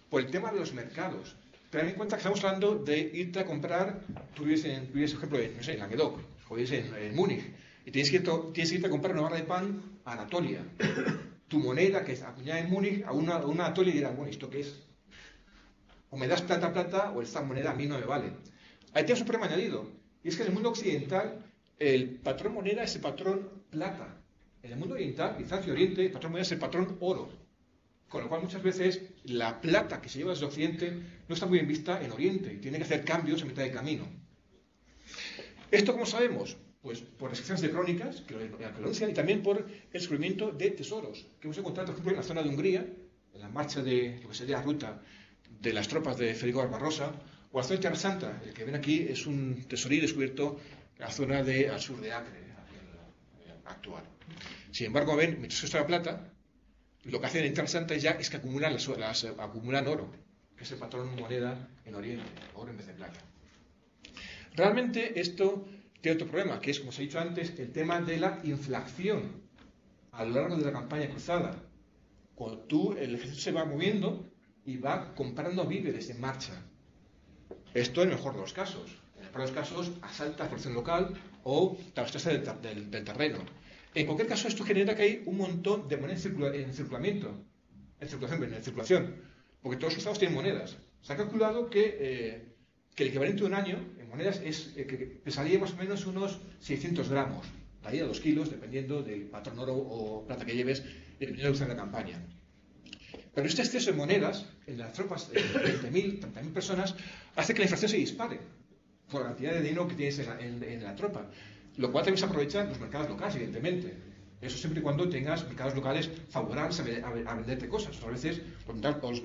Por el tema de los mercados. Ten en cuenta que estamos hablando de irte a comprar, tú vives, por ejemplo, no sé, en Languedoc, o vives en Múnich, y tienes que irte a comprar una barra de pan a Anatolia. Tu moneda, que es acuñada en Múnich, a una Anatolia y dirán, bueno, ¿esto qué es? O me das plata, o esta moneda a mí no me vale. Ahí tienes un problema añadido, y es que en el mundo occidental el patrón moneda es el patrón plata. En el mundo oriental, quizás de Oriente, el patrón moneda es el patrón oro. Con lo cual muchas veces la plata que se lleva desde Occidente no está muy bien vista en Oriente y tiene que hacer cambios en mitad de camino. ¿Esto cómo sabemos? Pues por descripciones de crónicas que lo anuncian y también por el descubrimiento de tesoros que hemos encontrado, por ejemplo, en la zona de Hungría, en la marcha de lo que sería la ruta de las tropas de Federico Barbarossa, o la zona de Tierra Santa. El que ven aquí es un tesorillo descubierto en la zona al sur de Acre, actual. Sin embargo, ven, mientras que está la plata, lo que hacen en Tierra Santa ya es que acumulan oro, que es el patrón moneda en Oriente, oro en vez de plata. Realmente esto tiene otro problema, que es, como os he dicho antes, el tema de la inflación a lo largo de la campaña cruzada. Cuando el ejército se va moviendo y va comprando víveres en marcha. Esto en el mejor de los casos. En el peor de los casos, asalta la población local o te abastece del terreno. En cualquier caso, esto genera que hay un montón de monedas en circulación, porque todos los cruzados tienen monedas. Se ha calculado que el equivalente de un año en monedas que pesaría más o menos unos 600 gramos, de ahí a 2 kilos, dependiendo del patrón oro o plata que lleves, dependiendo de la campaña. Pero este exceso de monedas en las tropas de 20.000, 30.000 personas hace que la inflación se dispare por la cantidad de dinero que tienes en la tropa, lo cual también se aprovecha en los mercados locales, evidentemente. Eso siempre y cuando tengas mercados locales favorables a venderte cosas. A veces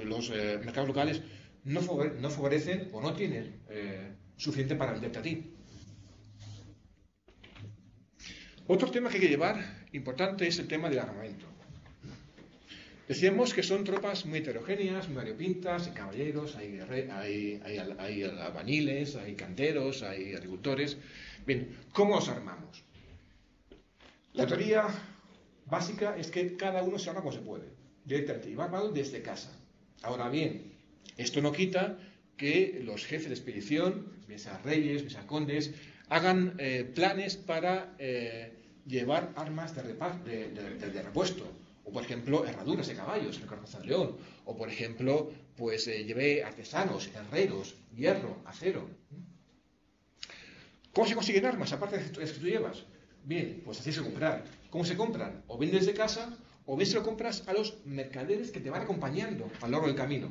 los mercados locales no favorecen o no tienen suficiente para venderte a ti. Otro tema que hay que llevar importante es el tema del armamento. Decíamos que son tropas muy heterogéneas, muy variopintas, hay caballeros, hay albañiles, hay canteros, hay agricultores. Bien, ¿cómo os armamos? La teoría básica es que cada uno se arma como se puede, directamente, y va armado desde casa. Ahora bien, esto no quita que los jefes de expedición, bien sean reyes, bien sean condes, hagan planes para llevar armas de repuesto. O, por ejemplo, herraduras de caballos en el Carroza de León. O, por ejemplo, pues llevé artesanos, herreros, hierro, acero. ¿Cómo se consiguen armas, aparte de las que tú llevas? Bien, pues así se comprar. ¿Cómo se compran? O vendes de casa, o bien se lo compras a los mercaderes que te van acompañando a lo largo del camino.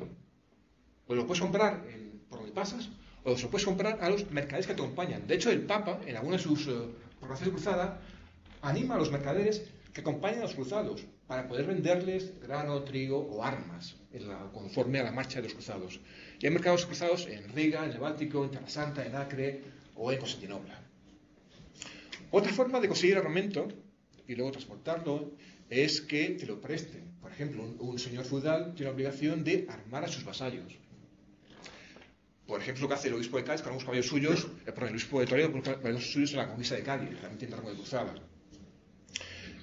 Pues lo puedes comprar por donde pasas, o se lo puedes comprar a los mercaderes que te acompañan. De hecho, el Papa, en alguna de sus proclamaciones de cruzada, anima a los mercaderes que acompañan a los cruzados para poder venderles grano, trigo o armas conforme a la marcha de los cruzados. Y hay mercados cruzados en Riga, en el Báltico, en Tierra Santa, en Acre o en Constantinopla. Otra forma de conseguir armamento y luego transportarlo es que te lo presten. Por ejemplo, un señor feudal tiene la obligación de armar a sus vasallos. Por ejemplo, lo que hace el obispo de Cádiz con algunos caballos suyos, el obispo de Toledo con caballos suyos en la conquista de Cádiz, que también tiene rango de cruzada.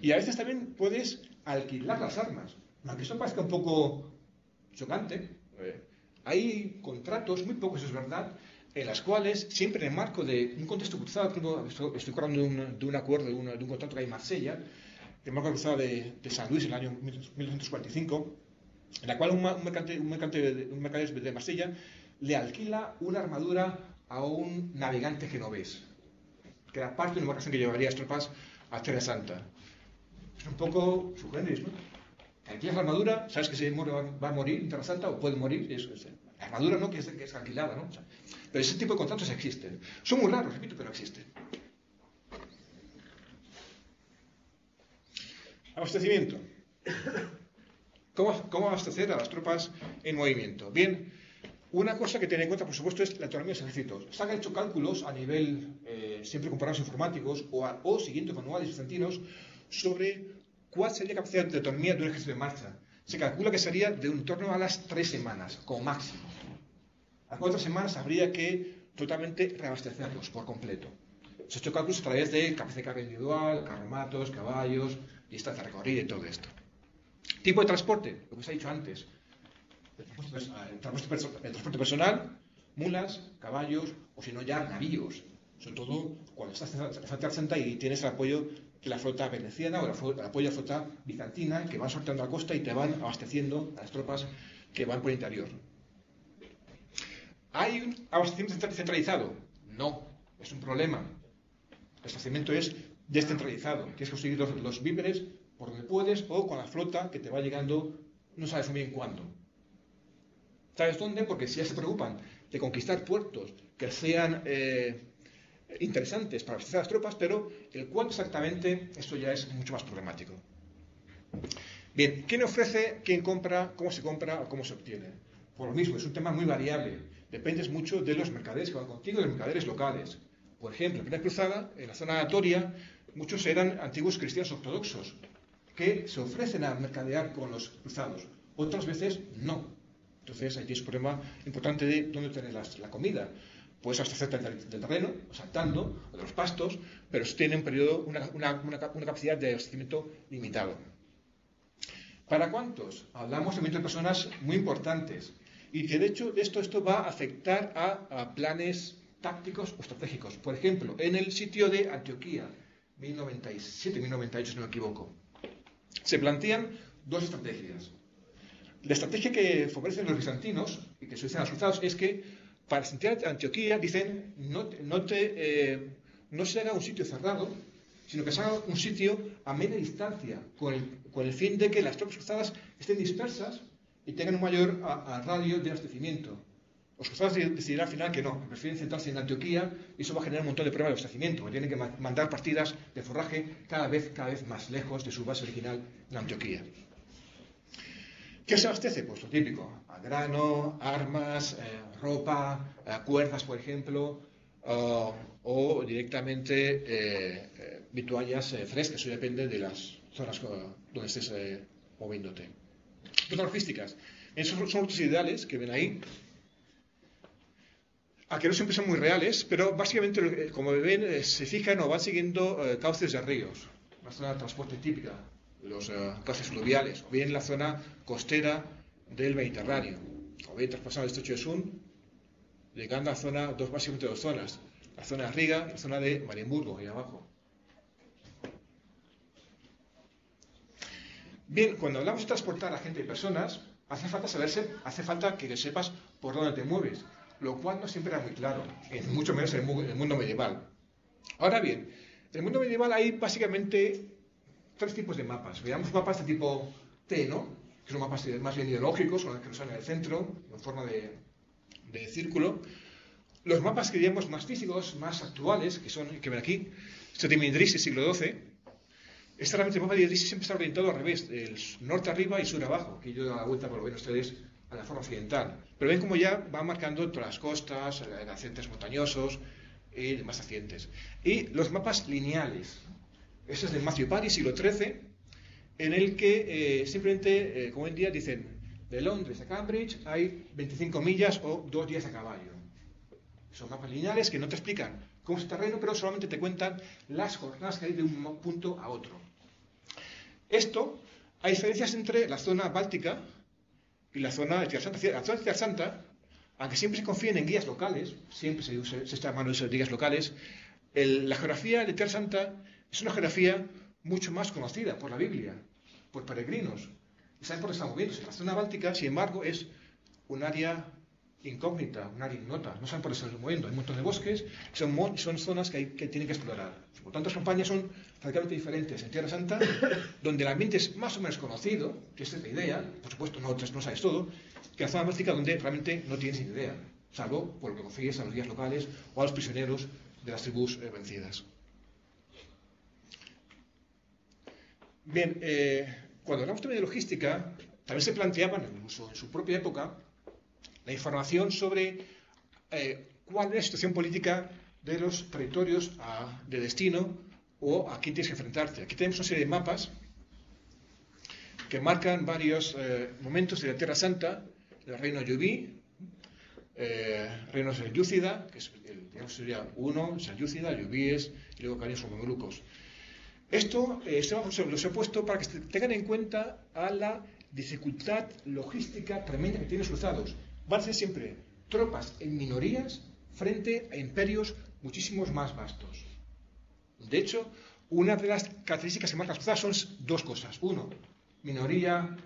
Y a veces también puedes alquilar las armas. Aunque eso parezca un poco chocante, hay contratos, muy pocos es verdad, en las cuales, siempre en el marco de un contexto cruzado, estoy hablando de un acuerdo, de un contrato que hay en Marsella, el marco de cruzada de San Luis en el año 1945, en la cual un mercader de Marsella le alquila una armadura a un navegante genovés, que era parte de una embarcación que llevaría las tropas a Tierra Santa. Es un poco subgéneris, ¿no? Alquilas la armadura, sabes que va a morir en Tierra Santa o puede morir, la armadura no, que es alquilada, ¿no? O sea, pero ese tipo de contratos existen. Son muy raros, repito, pero existen. Abastecimiento. ¿Cómo abastecer a las tropas en movimiento? Bien, una cosa que tener en cuenta, por supuesto, es la autonomía de los ejércitos. Se han hecho cálculos a nivel, siempre con programas informáticos o siguiendo manuales bizantinos, sobre cuál sería la capacidad de autonomía de un ejército en marcha. Se calcula que sería de un torno a las 3 semanas, como máximo. A 4 semanas habría que totalmente reabastecerlos por completo. Se ha hecho cálculos a través de capacidad de carga individual, carromatos, caballos, distancia recorrida y todo esto. Tipo de transporte, lo que os he dicho antes. El transporte personal, mulas, caballos, o si no ya navíos. Sobre todo cuando estás en Tierra Santa y tienes el apoyo de la flota veneciana o el apoyo de la flota bizantina que van sorteando la costa y te van abasteciendo a las tropas que van por el interior. ¿Hay un abastecimiento centralizado? No, es un problema. El abastecimiento es descentralizado. Tienes que conseguir los víveres por donde puedes o con la flota que te va llegando, no sabes muy bien cuándo. ¿Sabes dónde? Porque si ya se preocupan de conquistar puertos que sean interesantes para abastecer a las tropas, pero el cuándo exactamente, esto ya es mucho más problemático. Bien, ¿quién ofrece, quién compra, cómo se compra o cómo se obtiene? Por lo mismo, es un tema muy variable. Dependes mucho de los mercaderes que van contigo, de los mercaderes locales. Por ejemplo, en la primera cruzada, en la zona de Anatolia, muchos eran antiguos cristianos ortodoxos que se ofrecen a mercadear con los cruzados. Otras veces no. Entonces, ahí tienes un problema importante de dónde tener la comida. Puedes abastecer del terreno, saltando, o de los pastos, pero tiene un periodo, una capacidad de abastecimiento limitado. ¿Para cuántos? Hablamos también de personas muy importantes y que de hecho esto va a afectar a planes tácticos o estratégicos. Por ejemplo, en el sitio de Antioquía, 1097-1098 si no me equivoco, se plantean dos estrategias. La estrategia que favorecen los bizantinos y que se utilizan los cruzados es que para sentir Antioquía, dicen, no se haga un sitio cerrado, sino que se haga un sitio a media distancia, con el fin de que las tropas cruzadas estén dispersas y tengan un mayor radio de abastecimiento. Los cruzados decidirán al final que no, prefieren centrarse en Antioquía y eso va a generar un montón de problemas de abastecimiento, que tienen que mandar partidas de forraje cada vez más lejos de su base original en Antioquía. ¿Qué se abastece? Pues lo típico, grano, armas, ropa, cuerdas, por ejemplo, o directamente vituallas frescas, eso depende de las zonas donde estés moviéndote. Las logísticas, esos son otros ideales que ven ahí, a que no siempre son muy reales, pero básicamente, como ven, se fijan o van siguiendo cauces de ríos, una zona de transporte típica, los cauces fluviales, o bien la zona costera del Mediterráneo, o bien traspasando el estrecho de Sun, llegando a básicamente dos zonas, la zona de Riga y la zona de Marienburgo, ahí abajo. Bien, cuando hablamos de transportar a gente y personas, hace falta que sepas por dónde te mueves, lo cual no siempre era muy claro, mucho menos en el mundo medieval. Ahora bien, en el mundo medieval hay básicamente tres tipos de mapas. Veamos mapas de tipo T, ¿no? Que son mapas más bien ideológicos, que no son en el centro, en forma de círculo. Los mapas que diríamos más físicos, más actuales, que ven aquí, este de Idris del siglo XII. Realmente el mapa de Idris siempre está orientado al revés, del norte arriba y sur abajo, que yo doy la vuelta, por lo ven ustedes, a la forma occidental. Pero ven como ya va marcando todas las costas, accidentes montañosos y demás accidentes. Y los mapas lineales. Este es de Matthew Parry, siglo XIII, en el que simplemente, como hoy en día, dicen, de Londres a Cambridge hay 25 millas o 2 días a caballo. Son mapas lineales que no te explican cómo es el terreno, pero solamente te cuentan las jornadas que hay de un punto a otro. Hay diferencias entre la zona báltica y la zona de Tierra Santa. La zona de Tierra Santa, aunque siempre se confíen en guías locales, siempre se está llamando eso de guías locales, la geografía de Tierra Santa es una geografía mucho más conocida por la Biblia, por peregrinos. Y saben por qué están moviéndose. La zona báltica, sin embargo, es un área incógnita, un área ignota. No saben por qué se están moviendo. Hay un montón de bosques, son zonas que tienen que explorar. Por tanto, las campañas son radicalmente diferentes. En Tierra Santa, donde el ambiente es más o menos conocido, que esta es la idea, por supuesto no sabes todo, que la zona báltica donde realmente no tienes ni idea, salvo por lo que confíes a los guías locales o a los prisioneros de las tribus vencidas. Bien, cuando hablamos también de logística, también se planteaban, incluso en su propia época, la información sobre cuál es la situación política de los territorios de destino o a quién tienes que enfrentarte. Aquí tenemos una serie de mapas que marcan varios momentos de la Tierra Santa, el reino Yubí, reino Selyúcida, que sería uno, Selyúcida, Yubíes, y luego caerían los mamelucos. Esto los he puesto para que tengan en cuenta a la dificultad logística tremenda que tienen los cruzados. Van a ser siempre tropas en minorías frente a imperios muchísimos más vastos. De hecho, una de las características que marcan las cruzadas son dos cosas. Uno, minoría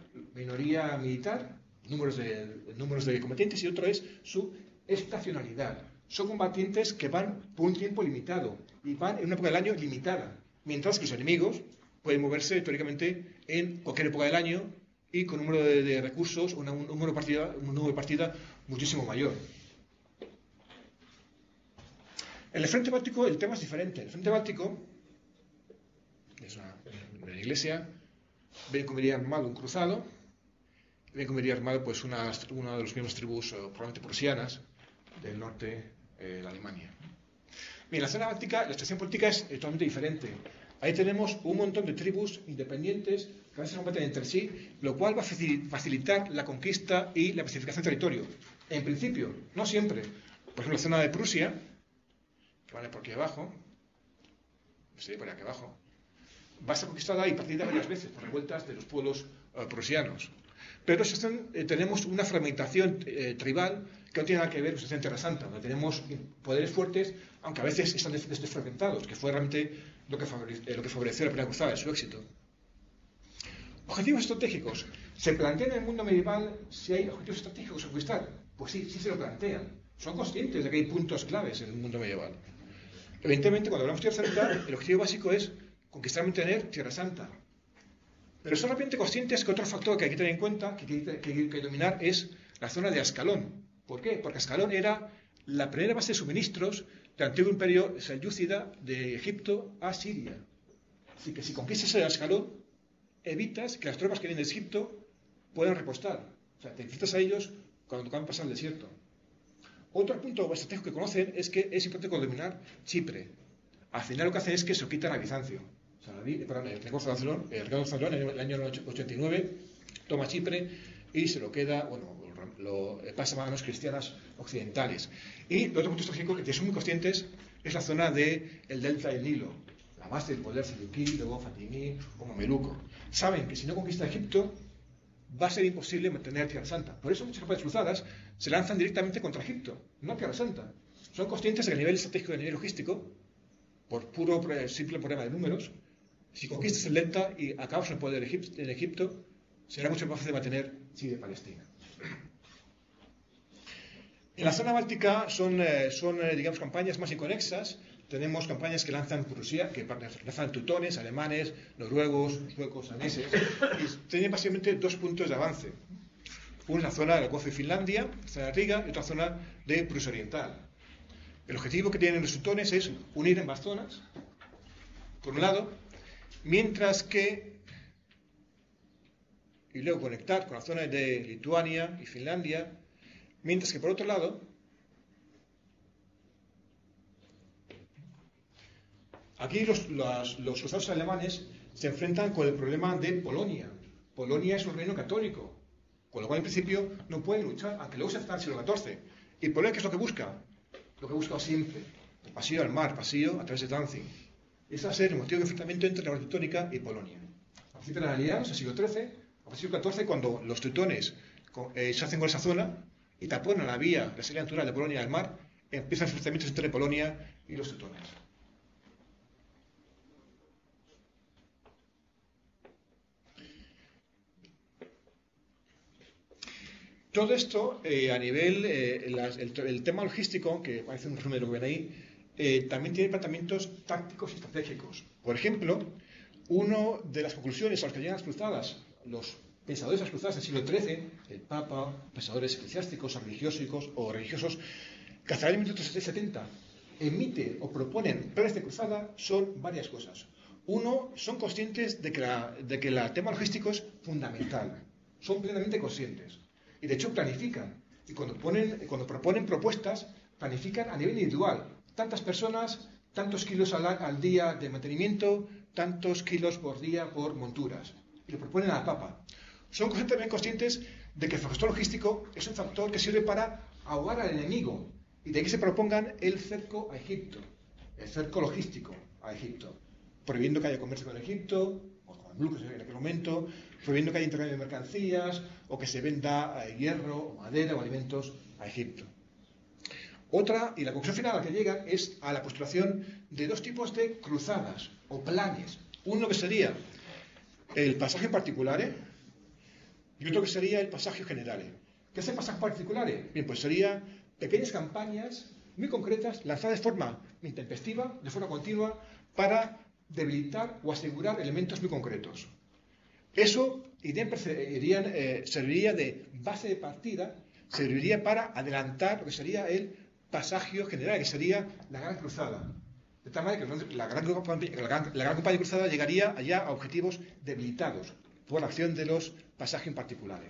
militar, números de combatientes, y otro es su estacionalidad. Son combatientes que van por un tiempo limitado y van en una época del año limitada, mientras que los enemigos pueden moverse teóricamente en cualquier época del año y con un número de recursos, un número de partida muchísimo mayor. En el frente báltico el tema es diferente. En el frente báltico es una iglesia, ven cómo iría armado un cruzado, ven cómo iría armado pues una de los mismos tribus probablemente prusianas del norte de Alemania. Bien, en la zona báltica la situación política es totalmente diferente. Ahí tenemos un montón de tribus independientes que a veces se combaten entre sí, lo cual va a facilitar la conquista y la pacificación del territorio. En principio, no siempre. Por ejemplo, la zona de Prusia, que vale por aquí abajo, sí, por aquí abajo, va a ser conquistada y partida varias veces por revueltas de los pueblos prusianos. Pero tenemos una fragmentación tribal que no tiene nada que ver con en Tierra Santa, donde tenemos poderes fuertes, aunque a veces están desfragmentados, que fue realmente lo que favoreció la Primera Cruzada, su éxito. Objetivos estratégicos. ¿Se plantean en el mundo medieval si hay objetivos estratégicos a conquistar? Pues sí, sí se lo plantean. Son conscientes de que hay puntos claves en el mundo medieval. Evidentemente, cuando hablamos de Tierra Santa, el objetivo básico es conquistar y mantener Tierra Santa. Pero son rápidamente conscientes que otro factor que hay que tener en cuenta, que hay que dominar, es la zona de Ascalón. ¿Por qué? Porque Ascalón era la primera base de suministros del antiguo imperio selyúcida de Egipto a Siria. Así que si conquistas el Ascalón, evitas que las tropas que vienen de Egipto puedan repostar. O sea, te enfrentas a ellos cuando acaban de pasar el desierto. Otro punto estratégico que conocen es que es importante dominar Chipre. Al final lo que hacen es que se lo quitan a Bizancio. El rey de Azalón en el año 89 toma Chipre y se lo queda, bueno, lo pasa a manos cristianas occidentales. Y el otro punto estratégico que son muy conscientes es la zona del delta del Nilo, la base del poder selyukí, luego fatimí o mameluco. Saben que si no conquista Egipto va a ser imposible mantener Tierra Santa. Por eso muchas campañas cruzadas se lanzan directamente contra Egipto, no a Tierra Santa. Son conscientes de que a nivel estratégico y a nivel logístico, por puro simple problema de números, si conquistas el delta y acabas el poder en Egipto, será mucho más fácil de mantener Siria y Palestina. En la zona báltica son digamos, campañas más inconexas. Tenemos campañas que lanzan teutones, alemanes, noruegos, suecos, daneses, y tienen básicamente dos puntos de avance. Una es la zona del Golfo de Finlandia, la zona de Riga, y otra zona de Prusia Oriental. El objetivo que tienen los teutones es unir ambas zonas, por un lado, mientras que, y luego conectar con la zona de Lituania y Finlandia, mientras que por otro lado, aquí los cruzados alemanes se enfrentan con el problema de Polonia. Polonia es un reino católico, con lo cual en principio no pueden luchar, aunque luego se acepta en el siglo XIV. ¿Y Polonia qué es lo que busca? Lo que busca siempre, el pasillo al mar, pasillo a través de Danzig. Ese va a ser el motivo de enfrentamiento entre la Unión Teutónica y Polonia. A principios de la alianza, en el siglo XIII, a partir del siglo XIV, cuando los teutones se hacen con esa zona y taponan la vía, la salida natural de Polonia al mar, empiezan enfrentamientos entre Polonia y los teutones. Todo esto, a nivel, el tema logístico, que parece un resumen de lo que ven ahí, también tiene planteamientos tácticos y estratégicos. Por ejemplo, una de las conclusiones a las que llegan las cruzadas, los pensadores de las cruzadas del siglo XIII, el Papa, pensadores eclesiásticos o religiosos, que hasta el año 1370 emiten o proponen planes de cruzada, son varias cosas. Uno, son conscientes de que el tema logístico es fundamental. Son plenamente conscientes. Y de hecho planifican. Y cuando proponen propuestas, planifican a nivel individual. Tantas personas, tantos kilos al día de mantenimiento, tantos kilos por día por monturas. Y lo proponen a la Papa. Son también conscientes de que el factor logístico es un factor que sirve para ahogar al enemigo. Y de que se propongan el cerco a Egipto. El cerco logístico a Egipto. Prohibiendo que haya comercio con Egipto, o con el Lucas en aquel momento, prohibiendo que haya intercambio de mercancías, o que se venda hierro, o madera, o alimentos a Egipto. Otra, y la conclusión final a la que llegan, es a la postulación de dos tipos de cruzadas, o planes. Uno que sería el pasaje particulare, y otro que sería el pasaje generale. ¿Qué es el pasaje particulare? Bien, pues sería pequeñas campañas muy concretas, lanzadas de forma intempestiva, de forma continua, para debilitar o asegurar elementos muy concretos. Eso serviría de base de partida, serviría para adelantar lo que sería el pasaje general, que sería la Gran Cruzada. De tal manera que la Gran Campaña Cruzada llegaría allá a objetivos debilitados por la acción de los pasajes particulares.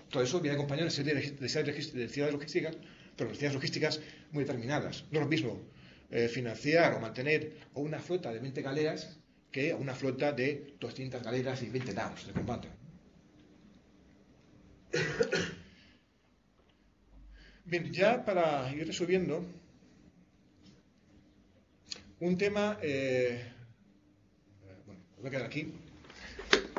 Todo eso viene acompañado de una serie de necesidades logísticas, pero necesidades logísticas muy determinadas. No es lo mismo financiar o mantener una flota de 20 galeras que una flota de 200 galeras y 20 naos de combate. Bien, ya para ir resumiendo, un tema, bueno, voy a quedar aquí.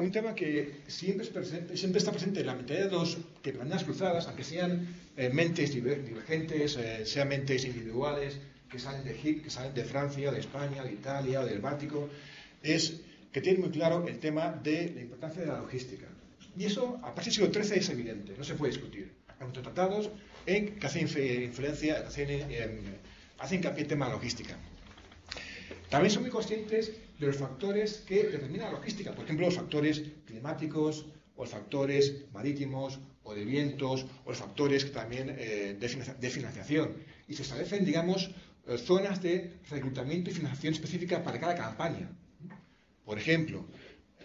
Un tema que siempre está presente en la mentalidad de los que planean las cruzadas, aunque sean mentes divergentes, sean mentes individuales, que salen de Egipto, que salen de Francia, de España, de Italia o del Báltico, es que tienen muy claro el tema de la importancia de la logística. Y eso, a partir del siglo XIII, es evidente, no se puede discutir. Hay muchos tratados que hacen influencia, hacen hincapié en el tema de la logística. También son muy conscientes de los factores que determinan la logística, por ejemplo, los factores climáticos, o los factores marítimos, o de vientos, o los factores que también de financiación. Y se establecen, digamos, zonas de reclutamiento y financiación específica para cada campaña. Por ejemplo,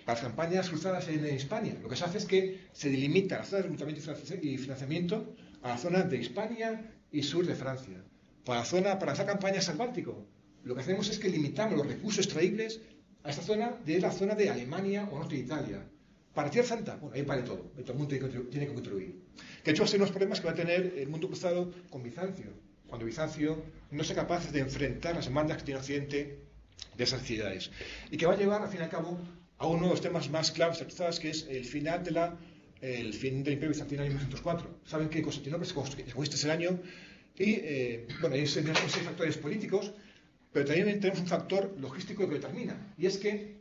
para las campañas cruzadas en Hispania, lo que se hace es que se delimita la zona de reclutamiento y financiamiento a la zona de Hispania y sur de Francia. Para hacer campañas al Báltico, lo que hacemos es que limitamos los recursos extraíbles a esta zona de la zona de Alemania o norte de Italia. Para Tierra Santa, bueno, ahí vale todo el mundo tiene que contribuir. Que de hecho va a ser unos problemas que va a tener el mundo cruzado con Bizancio, cuando Bizancio no sea capaz de enfrentar las demandas que tiene Occidente de esas ciudades. Y que va a llevar, al fin y al cabo, a uno de los temas más claves de las cruzadas, que es el fin del Imperio Bizantino en 1904. Saben que Constantinopla se conquista ese año y, bueno, hay 6 factores políticos, pero también tenemos un factor logístico que determina, y es que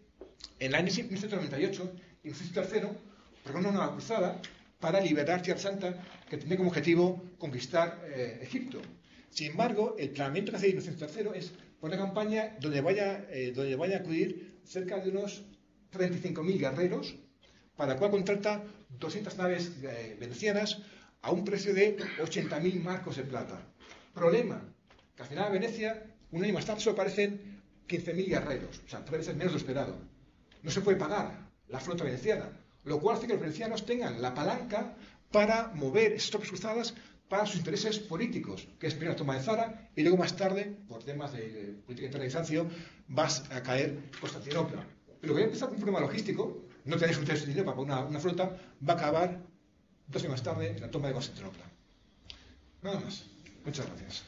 en el año 1198, Innocencio III pregona una cruzada para liberar Tierra Santa, que tenía como objetivo conquistar Egipto. Sin embargo, el planeamiento que hace Innocencio III es por una campaña donde vaya a acudir cerca de unos 35.000 guerreros, para la cual contrata 200 naves venecianas a un precio de 80.000 marcos de plata. Problema, que al final a Venecia, un año más tarde, solo aparecen 15.000 guerreros, o sea, 3 veces menos de lo esperado. No se puede pagar la flota veneciana, lo cual hace que los venecianos tengan la palanca para mover esas tropas cruzadas para sus intereses políticos, que es primero la toma de Zara y luego más tarde, por temas de política interna de Bizancio, vas a caer Constantinopla. Pero que ya empezar con un problema logístico, no tenéis un dinero para una flota, va a acabar 2 años más tarde en la toma de Constantinopla. Nada más. Muchas gracias.